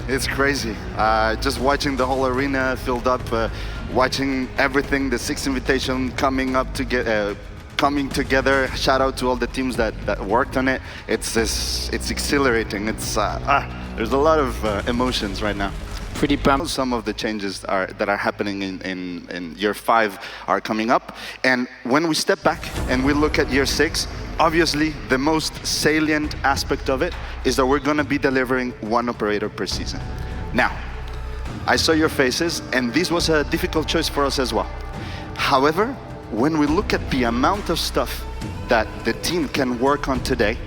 It's crazy. Just watching the whole arena filled up, watching everything, the sixth invitation coming together. Shout out to all the teams that worked on it. It's exhilarating. There's a lot of emotions right now. Pretty pumped. Some of the changes that are happening in year 5 are coming up. And when we step back and we look at year 6, obviously the most salient aspect of it is that we're going to be delivering 1 operator per season. Now, I saw your faces, and this was a difficult choice for us as well. However, when we look at the amount of stuff that the team can work on today,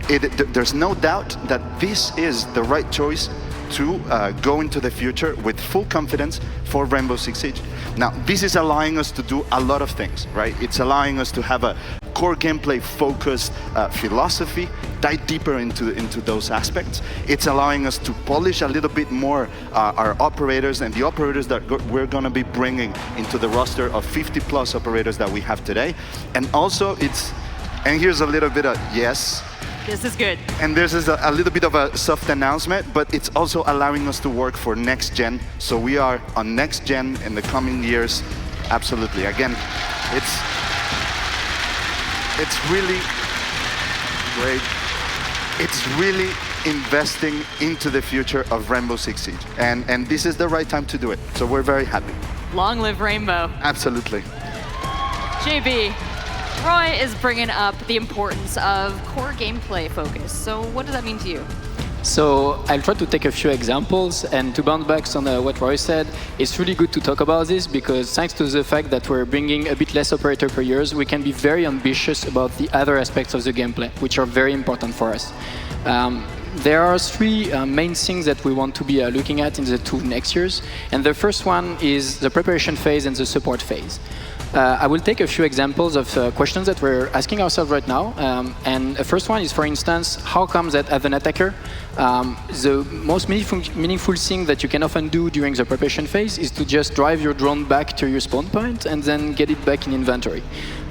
there's no doubt that this is the right choice to go into the future with full confidence for Rainbow Six Siege. Now, this is allowing us to do a lot of things, right? It's allowing us to have a core gameplay focused philosophy, dive deeper into those aspects. It's allowing us to polish a little bit more our operators and the operators that we're going to be bringing into the roster of 50 plus operators that we have today. And also and here's a little bit of yes. This is good. And there's a little bit of a soft announcement, but it's also allowing us to work for next gen. So we are on next gen in the coming years. Absolutely. Again, it's really great. It's really investing into the future of Rainbow Six Siege. And this is the right time to do it. So we're very happy. Long live Rainbow. Absolutely. JB, Roy is bringing up the importance of core gameplay focus. So what does that mean to you? So I'll try to take a few examples, and to bounce back on what Roy said, it's really good to talk about this because thanks to the fact that we're bringing a bit less operator per year, we can be very ambitious about the other aspects of the gameplay, which are very important for us. There are 3 main things that we want to be looking at in the 2 next years, and the first one is the preparation phase and the support phase. I will take a few examples of questions that we're asking ourselves right now. And the first one is, for instance, how comes that as an attacker, the most meaningful thing that you can often do during the preparation phase is to just drive your drone back to your spawn point and then get it back in inventory.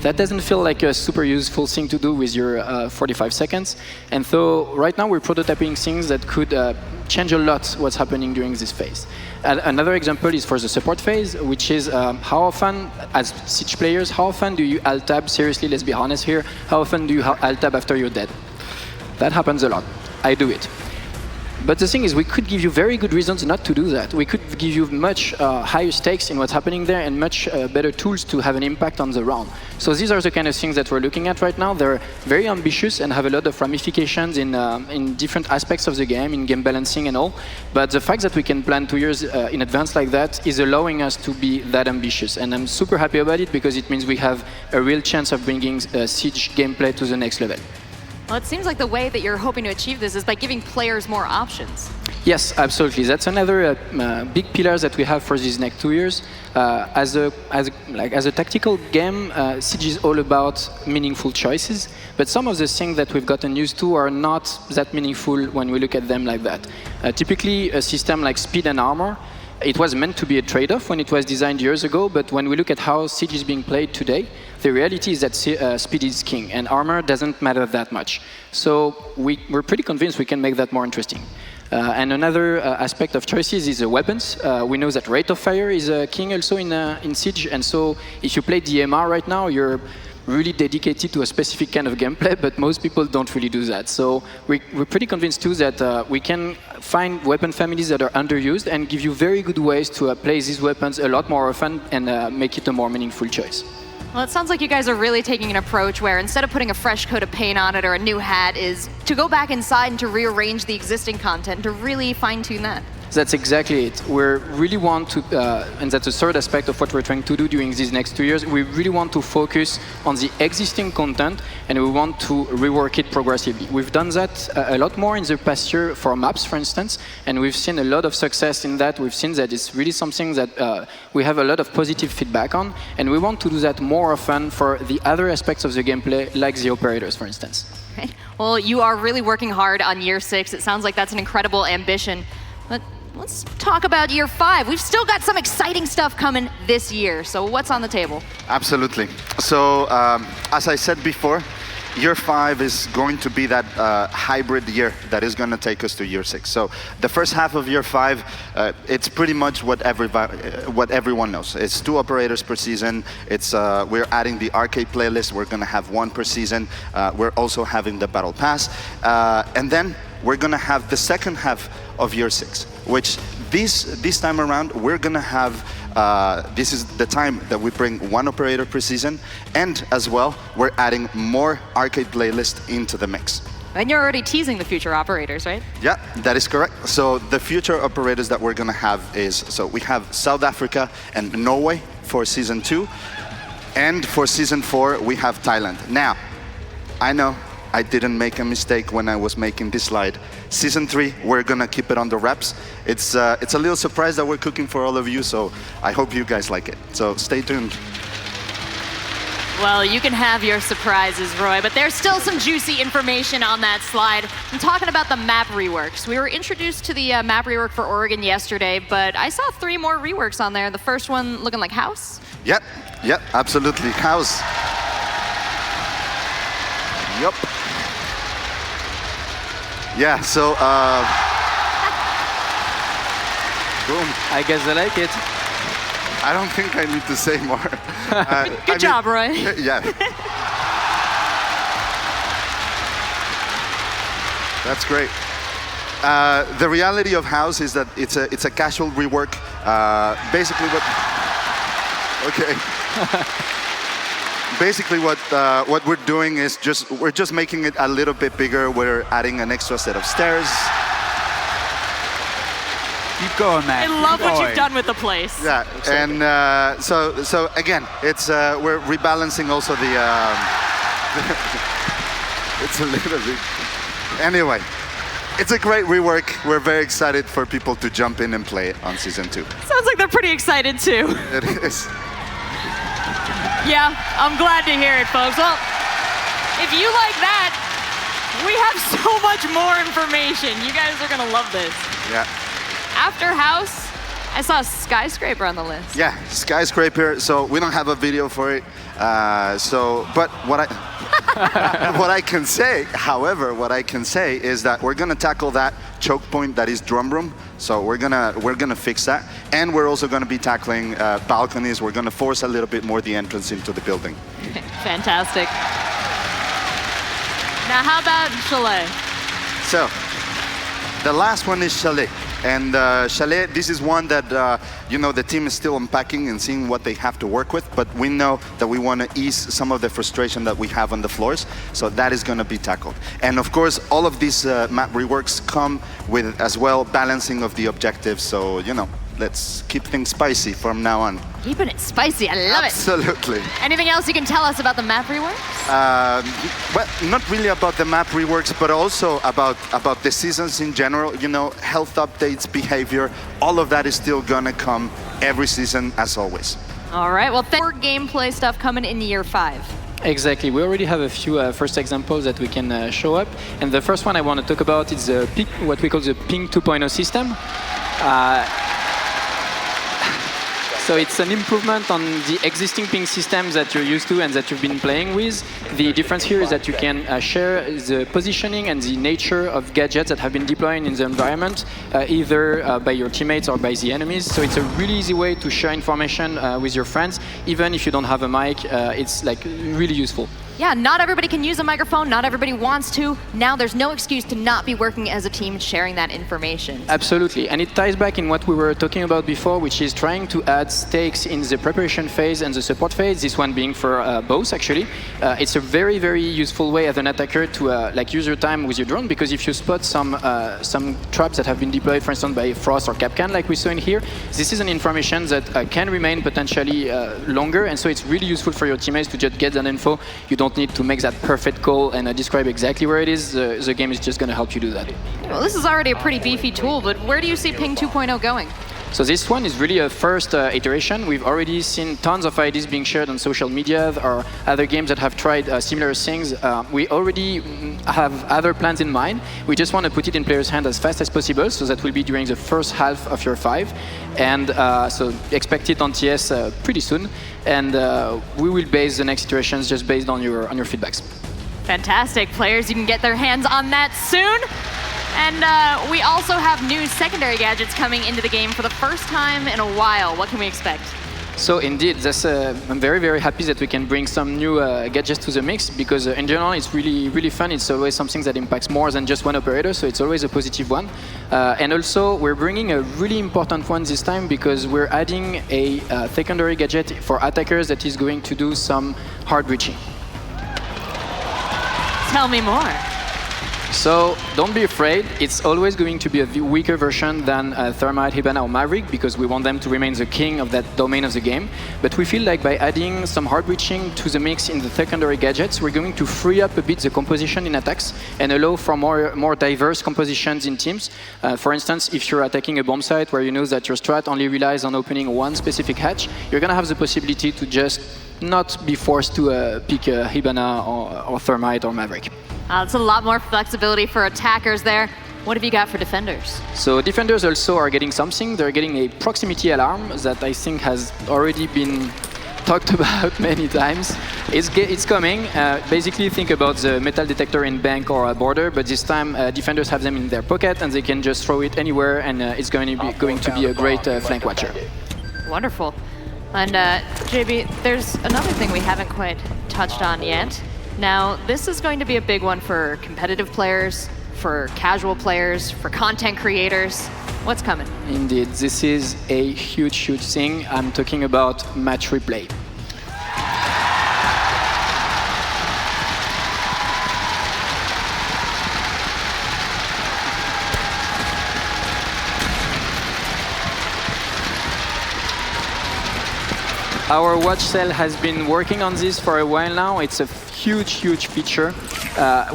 That doesn't feel like a super useful thing to do with your 45 seconds. And so right now we're prototyping things that could change a lot what's happening during this phase. Another example is for the support phase, which is how often, as Siege players, how often do you alt-tab? Seriously, let's be honest here. How often do you alt-tab after you're dead? That happens a lot. I do it. But the thing is, we could give you very good reasons not to do that. We could give you much higher stakes in what's happening there and much better tools to have an impact on the round. So these are the kind of things that we're looking at right now. They're very ambitious and have a lot of ramifications in different aspects of the game, in game balancing and all. But the fact that we can plan 2 years in advance like that is allowing us to be that ambitious. And I'm super happy about it because it means we have a real chance of bringing Siege gameplay to the next level. Well, it seems like the way that you're hoping to achieve this is by giving players more options. Yes, absolutely. That's another big pillar that we have for these next 2 years. As a tactical game, Siege is all about meaningful choices. But some of the things that we've gotten used to are not that meaningful when we look at them like that. Typically, a system like speed and armor, it was meant to be a trade-off when it was designed years ago, but when we look at how Siege is being played today, the reality is that speed is king, and armor doesn't matter that much. So we're pretty convinced we can make that more interesting. And another aspect of choices is weapons. We know that rate of fire is king also in Siege, and so if you play DMR right now, you're really dedicated to a specific kind of gameplay, but most people don't really do that. So we're pretty convinced too that we can find weapon families that are underused and give you very good ways to play these weapons a lot more often and make it a more meaningful choice. Well, it sounds like you guys are really taking an approach where instead of putting a fresh coat of paint on it or a new hat is to go back inside and to rearrange the existing content, to really fine-tune that. That's exactly it. We really want to, and that's the third aspect of what we're trying to do during these next 2 years, we really want to focus on the existing content and we want to rework it progressively. We've done that a lot more in the past year for maps, for instance, and we've seen a lot of success in that. We've seen that it's really something that we have a lot of positive feedback on, and we want to do that more often for the other aspects of the gameplay, like the operators, for instance. Okay. Well, you are really working hard on year 6. It sounds like that's an incredible ambition. But let's talk about year 5. We've still got some exciting stuff coming this year. So what's on the table? Absolutely. So as I said before, year 5 is going to be that hybrid year that is going to take us to year 6. So the first half of year 5, it's pretty much what everyone knows. It's 2 operators per season. It's we're adding the arcade playlist. We're going to have 1 per season. We're also having the battle pass, and then we're going to have the second half of year 6, which this time around we're going to have. This is the time that we bring 1 operator per season, and as well, we're adding more arcade playlist into the mix. And you're already teasing the future operators, right? Yeah, that is correct. So the future operators that we're gonna have is, so we have South Africa and Norway for season 2, and for season 4, we have Thailand. Now, I know I didn't make a mistake when I was making this slide. Season 3, we're gonna keep it on the wraps. It's a little surprise that we're cooking for all of you, so I hope you guys like it. So stay tuned. Well, you can have your surprises, Roy, but there's still some juicy information on that slide. I'm talking about the map reworks. We were introduced to the map rework for Oregon yesterday, but I saw 3 more reworks on there. The first one looking like house. Yep, absolutely. House. Yep. Yeah, so, boom. I guess I like it. I don't think I need to say more. Good job, Roy. Yeah. That's great. The reality of House is that it's a casual rework. Basically what... Okay. Basically, what we're doing is we're just making it a little bit bigger. We're adding an extra set of stairs. Keep going, man. I love what you've done with the place. Yeah, and so again, it's we're rebalancing also the. It's a little bit. Anyway, it's a great rework. We're very excited for people to jump in and play it on season 2. Sounds like they're pretty excited too. It is. Yeah, I'm glad to hear it, folks. Well, if you like that, we have so much more information. You guys are gonna love this. Yeah. After House, I saw Skyscraper on the list. Yeah, Skyscraper. So we don't have a video for it. But what I can say, however, what I can say is that we're gonna tackle that choke point that is drum room. So we're gonna fix that, and we're also gonna be tackling balconies. We're gonna force a little bit more the entrance into the building. Fantastic. Now, how about Chalet? So the last one is Chalet. And Chalet, this is one that the team is still unpacking and seeing what they have to work with, but we know that we want to ease some of the frustration that we have on the floors, so that is going to be tackled. And of course, all of these map reworks come with as well balancing of the objectives, so let's keep things spicy from now on. Keeping it spicy, I love it. Absolutely. Anything else you can tell us about the map reworks? Well, not really about the map reworks, but also about the seasons in general. Health updates, behavior, all of that is still gonna come every season as always. All right, well, more gameplay stuff coming in year 5. Exactly. We already have a few first examples that we can show up. And the first one I want to talk about is what we call the Ping 2.0 system. So it's an improvement on the existing ping systems that you're used to and that you've been playing with. The difference here is that you can share the positioning and the nature of gadgets that have been deployed in the environment, either by your teammates or by the enemies. So it's a really easy way to share information with your friends, even if you don't have a mic. It's really useful. Yeah, not everybody can use a microphone, not everybody wants to. Now there's no excuse to not be working as a team sharing that information. Absolutely, and it ties back in what we were talking about before, which is trying to add stakes in the preparation phase and the support phase, this one being for both actually. It's a very, very useful way as an attacker to use your time with your drone, because if you spot some traps that have been deployed, for instance, by Frost or Capcan, like we saw in here, this is an information that can remain potentially longer, and so it's really useful for your teammates to just get that info. You don't need to make that perfect call and describe exactly where it is. The game is just going to help you do that. Well, this is already a pretty beefy tool, but where do you see Ping 2.0 going? So this one is really a first iteration. We've already seen tons of ideas being shared on social media or other games that have tried similar things. We already have other plans in mind. We just want to put it in players' hands as fast as possible, so that will be during the first half of year 5. And so expect it on TS pretty soon. And we will base the next iterations just based on your feedbacks. Fantastic. Players, you can get their hands on that soon. And we also have new secondary gadgets coming into the game for the first time in a while. What can we expect? So indeed, I'm very, very happy that we can bring some new gadgets to the mix because in general it's really, really fun. It's always something that impacts more than just one operator, so it's always a positive one. And also we're bringing a really important one this time because we're adding a secondary gadget for attackers that is going to do some hard breaching. Tell me more. So don't be afraid, it's always going to be a weaker version than Thermite, Hibana or Maverick because we want them to remain the king of that domain of the game. But we feel like by adding some hard breaching to the mix in the secondary gadgets, we're going to free up a bit the composition in attacks and allow for more diverse compositions in teams. For instance, if you're attacking a bomb site where you know that your strat only relies on opening one specific hatch, you're going to have the possibility to just not be forced to pick Hibana or Thermite or Maverick. It's a lot more flexibility for attackers there. What have you got for defenders? So defenders also are getting something. They're getting a proximity alarm that I think has already been talked about many times. It's coming. Basically, think about the metal detector in bank or a border, but this time defenders have them in their pocket and they can just throw it anywhere, and it's going to be a great flank watcher. Wonderful. And JB, there's another thing we haven't quite touched on yet. Now, this is going to be a big one for competitive players, for casual players, for content creators. What's coming? Indeed, this is a huge, huge thing. I'm talking about match replay. Our watch cell has been working on this for a while now. It's a huge, huge feature.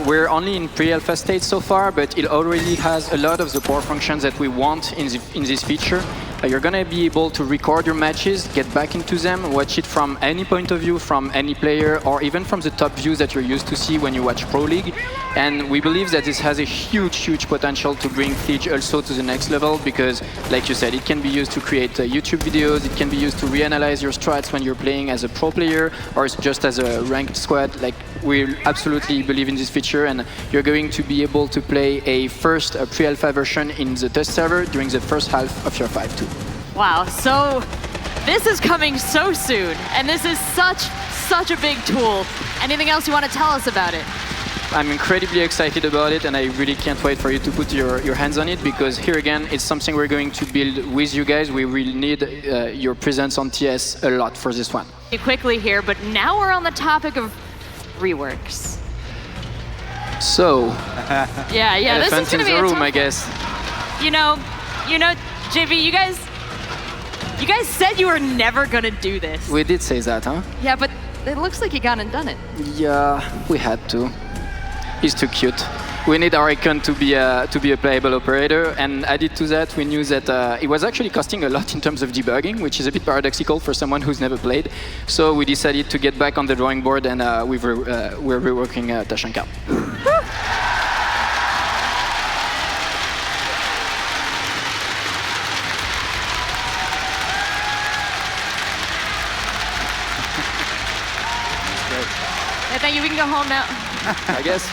We're only in pre-alpha state so far, but it already has a lot of the core functions that we want in this feature. You're going to be able to record your matches, get back into them, watch it from any point of view, from any player, or even from the top views that you're used to see when you watch Pro League. And we believe that this has a huge, huge potential to bring Siege also to the next level because, like you said, it can be used to create YouTube videos, it can be used to reanalyze your strats when you're playing as a pro player or just as a ranked squad. Like, we absolutely believe in this feature, and you're going to be able to play a first pre-alpha version in the test server during the first half of your 5-2. Wow, so this is coming so soon, and this is such a big tool. Anything else you want to tell us about it? I'm incredibly excited about it, and I really can't wait for you to put your hands on it, because here again, it's something we're going to build with you guys. We will need your presence on TS a lot for this one. Quickly here, but now we're on the topic of Reworks. So, yeah, this is going to be in the a room, tough I guess. You know, JV, you guys said you were never going to do this. We did say that, huh? Yeah, but it looks like you gone and done it. Yeah, we had to. He's too cute. We need our icon to be a playable operator, and added to that, we knew that it was actually costing a lot in terms of debugging, which is a bit paradoxical for someone who's never played. So we decided to get back on the drawing board, and we're reworking Tashanka. I think we can go home now. I guess.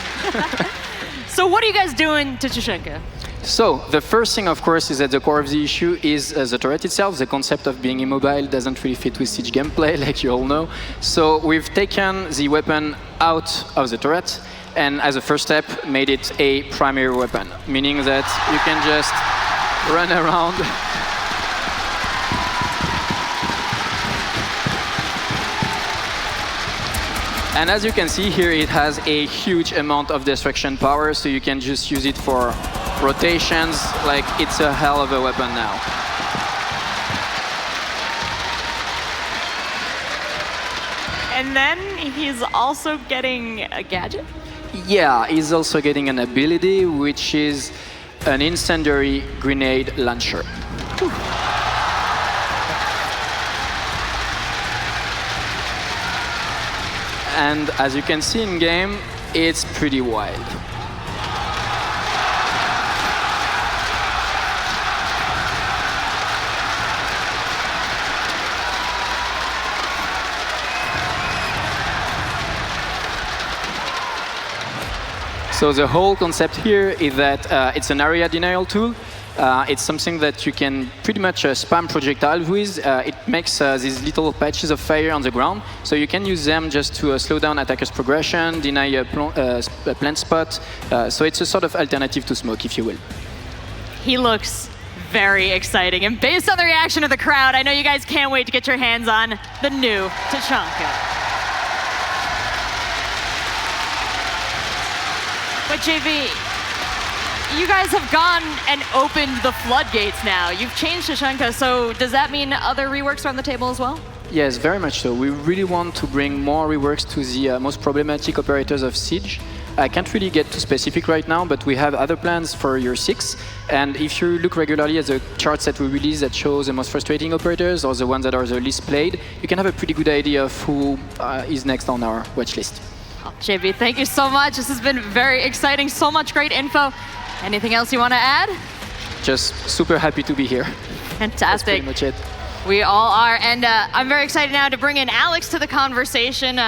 So what are you guys doing to Tashanka? So the first thing, of course, is at the core of the issue is the turret itself. The concept of being immobile doesn't really fit with Siege gameplay, like you all know. So we've taken the weapon out of the turret, and as a first step, made it a primary weapon, meaning that you can just run around. And as you can see here, it has a huge amount of destruction power, so you can just use it for rotations. Like, it's a hell of a weapon now. And then he's also getting a gadget? Yeah, he's also getting an ability, which is an Incendiary grenade launcher. Whew. And as you can see in game, it's pretty wild. So the whole concept here is that it's an area denial tool. It's something that you can pretty much spam projectiles with. It makes these little patches of fire on the ground, so you can use them just to slow down attackers' progression, deny a plant spot. So it's a sort of alternative to smoke, if you will. He looks very exciting, and based on the reaction of the crowd, I know you guys can't wait to get your hands on the new Tachanka. But JV, you guys have gone and opened the floodgates now. You've changed Tachanka, so does that mean other reworks are on the table as well? Yes, very much so. We really want to bring more reworks to the most problematic operators of Siege. I can't really get too specific right now, but we have other plans for year 6. And if you look regularly at the charts that we release that shows the most frustrating operators or the ones that are the least played, you can have a pretty good idea of who is next on our watch list. Oh, JB, thank you so much. This has been very exciting. So much great info. Anything else you want to add? Just super happy to be here. Fantastic. That's pretty much it. We all are. And I'm very excited now to bring in Alex to the conversation.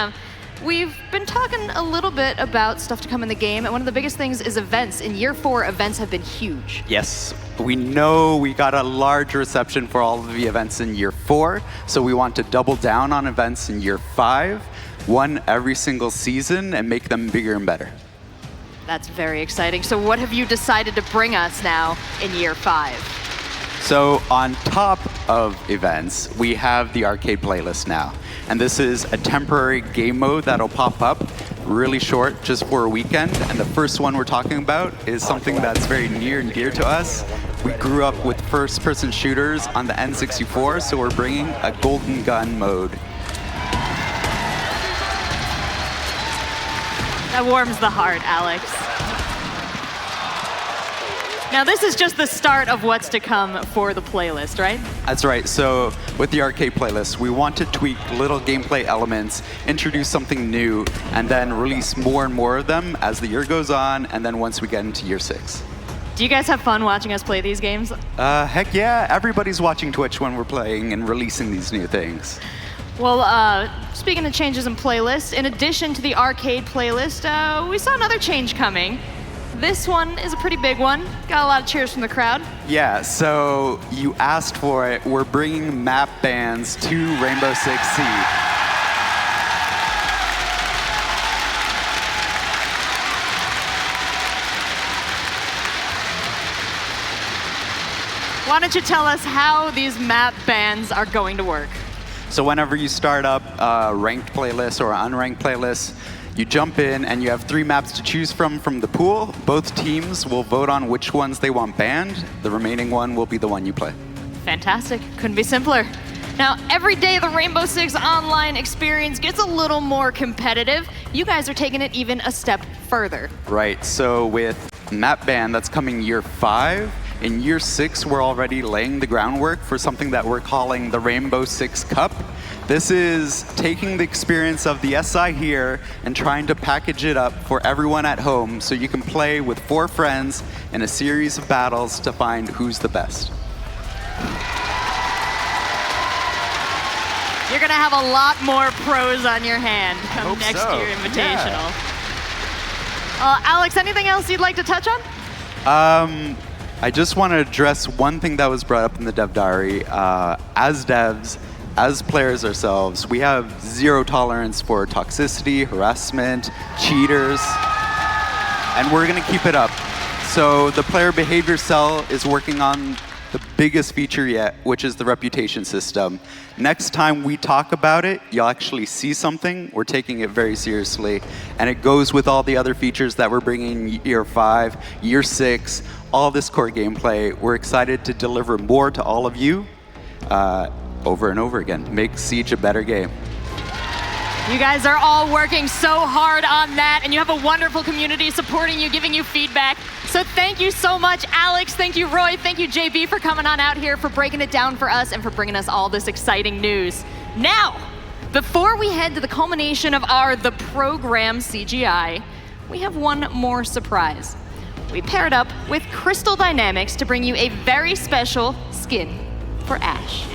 We've been talking a little bit about stuff to come in the game, and one of the biggest things is events. In year 4, events have been huge. Yes, we know we got a large reception for all of the events in year 4, so we want to double down on events in year 5, one every single season, and make them bigger and better. That's very exciting. So what have you decided to bring us now in year 5? So on top of events, we have the arcade playlist now. And this is a temporary game mode that'll pop up really short, just for a weekend. And the first one we're talking about is something that's very near and dear to us. We grew up with first-person shooters on the N64, so we're bringing a golden gun mode. That warms the heart, Alex. Now, this is just the start of what's to come for the playlist, right? That's right. So with the arcade playlist, we want to tweak little gameplay elements, introduce something new, and then release more and more of them as the year goes on, and then once we get into year 6. Do you guys have fun watching us play these games? Heck yeah. Everybody's watching Twitch when we're playing and releasing these new things. Well, speaking of changes in playlists, in addition to the arcade playlist, we saw another change coming. This one is a pretty big one. Got a lot of cheers from the crowd. Yeah, so you asked for it. We're bringing map bans to Rainbow Six Siege. Why don't you tell us how these map bans are going to work? So whenever you start up a ranked playlist or an unranked playlist, you jump in and you have 3 maps to choose from the pool. Both teams will vote on which ones they want banned. The remaining one will be the one you play. Fantastic. Couldn't be simpler. Now, every day the Rainbow Six online experience gets a little more competitive. You guys are taking it even a step further. Right, so with map ban that's coming year 5, in year 6 we're already laying the groundwork for something that we're calling the Rainbow Six Cup. This is taking the experience of the SI here and trying to package it up for everyone at home so you can play with 4 friends in a series of battles to find who's the best. You're going to have a lot more pros on your hand come Hope next so. year Invitational. Yeah. Alex, anything else you'd like to touch on? I just want to address one thing that was brought up in the dev diary. As devs, as players ourselves, we have 0 tolerance for toxicity, harassment, cheaters, and we're going to keep it up. So the player behavior cell is working on the biggest feature yet, which is the reputation system. Next time we talk about it, you'll actually see something. We're taking it very seriously, and it goes with all the other features that we're bringing in year 5, year 6, all this core gameplay. We're excited to deliver more to all of you. Over and over again. Make Siege a better game. You guys are all working so hard on that, and you have a wonderful community supporting you, giving you feedback. So thank you so much, Alex. Thank you, Roy. Thank you, JB, for coming on out here, for breaking it down for us, and for bringing us all this exciting news. Now, before we head to the culmination of the program CGI, we have one more surprise. We paired up with Crystal Dynamics to bring you a very special skin for Ash.